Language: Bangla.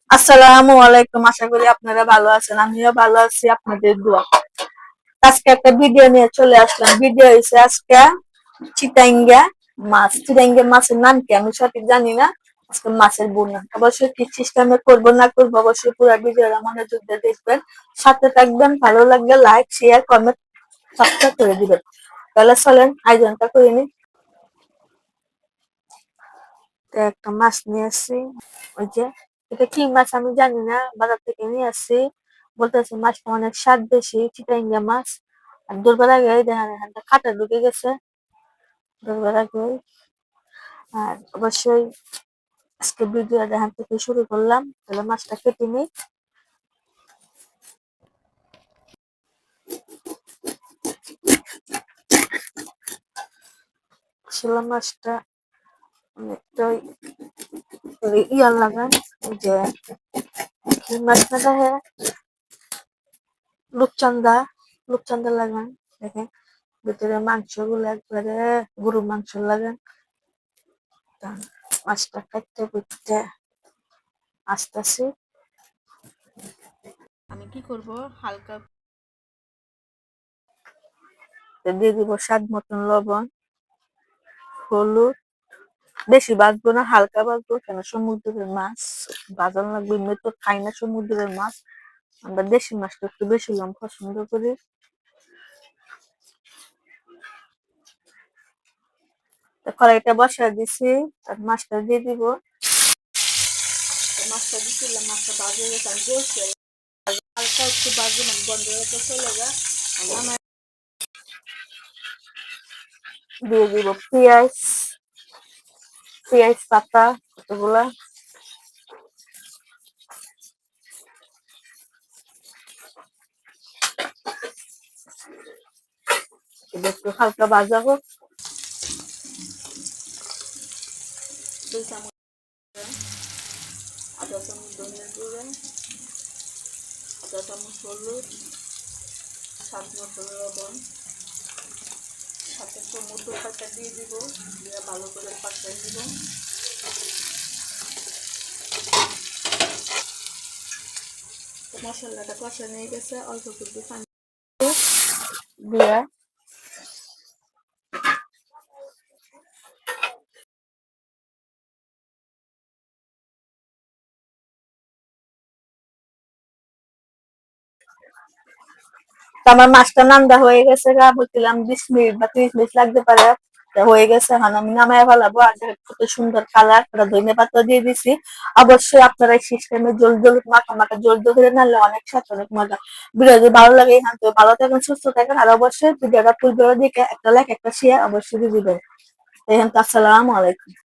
আসসালামু আলাইকুম। আশা করি আপনারা ভালো আছেন, আমিও ভালো আছি আপনাদের দোয়া। আজকে একটা ভিডিও নিয়ে চলে আসলাম। ভিডিও হয়েছে আজকে চিটাঙ্গা মাছ। চিটাঙ্গা মাছের নাম কি আমি সঠিক জানি না। আজকে মাছের বোনা অবশ্যই কি সিস্টেমে করবো না করবো অবশ্যই পুরো ভিডিওটা মনোযোগ দিয়ে দেখবেন, সাথে থাকবেন। ভালো লাগলে লাইক শেয়ার কমেন্ট সাবস্ক্রাইব করে দিবেন। তাহলে চলেন আয়োজনটা করে নি। একটা মাছ নিয়ে আসছি, ওই যে এটা কি মাছ আমি জানি না, বাজার থেকে নিয়ে আসছি। বলতেছে মাছটা অনেক স্বাদ বেশি, চিটাঙ্গা মাছ। আর দুর্বার আগে দেখেন এখানটা কাঁটা ঢুকে গেছে, দুর্বার আগে। আর অবশ্যই আজকে ভিডিও দেখান থেকে শুরু করলাম। তাহলে মাছটা কেটে নিই। শিলা মাছটা অনেকটাই ইয়ার লাগান, ওই যে কি মাছ না দেখে, রূপচান্দা, রূপচান্দা লাগান। দেখেন ভিতরে মাংস গুলো একবারে গরুর মাংস লাগান। মাছটা কাটতে কুটতে আসতেছি। আমি কি করব, হালকা দিয়ে দিব স্বাদ মতন লবণ, হলুদ। বেশি ভাজবো না, হালকা ভাজবো, কেন সমুদ্রের মাছ ভাজানো লাগবে। এমনি তো খাই না সমুদ্রের মাছ, আমরা দেশি মাছটা একটু বেশি পছন্দ করি। কড়াইটা বসা দিছি, আর মাছটা দিয়ে দিব। মাছটা দিছিলাম, মাছটা ভাজে গেছে, আমি বলছি হালকা একটু ভাজবো, মানে বন্ধ হয়ে চলে যা। দিয়ে দিব পেঁয়াজ, পেঁয়াজ পাতা এগুলা। একটু হালকা ভাজা হোক। 2 চামচ আদা চামচ ধনিয়া গুঁড়া, আদা চামচ হলুদ, স্বাদ মতো লবণ, সাথে টমেটো কাটা দিয়ে দিব, দিয়ে ভালো করে পাকিয়ে দিব। মশলাটা কষা নিয়ে গেছে, অল্প একটু পানি দিয়ে আমার মাছটা নান্দা হয়ে গেছে গা, বলছিলাম 20 মিনিট বা 30 মিনিট লাগতে পারে। হয়ে গেছে, এখন আমি নামায় ফেলাবো। আর কত সুন্দর কালার, ধনে পাতা দিয়ে দিছি। অবশ্যই আপনারা এই সিস্টেমে জল জল মাখা মাখা জল জল করে নাহলে অনেক সাথে অনেক মজা। ভিডিও যদি ভালো লাগে এখান থেকে ভালো থাকেন, সুস্থ থাকেন। আর অবশ্যই ভিডিওটা পূর্বের দিকে একটা লাইক একটা শেয়ার অবশ্যই দিবেন। এখান আসসালামু আলাইকুম।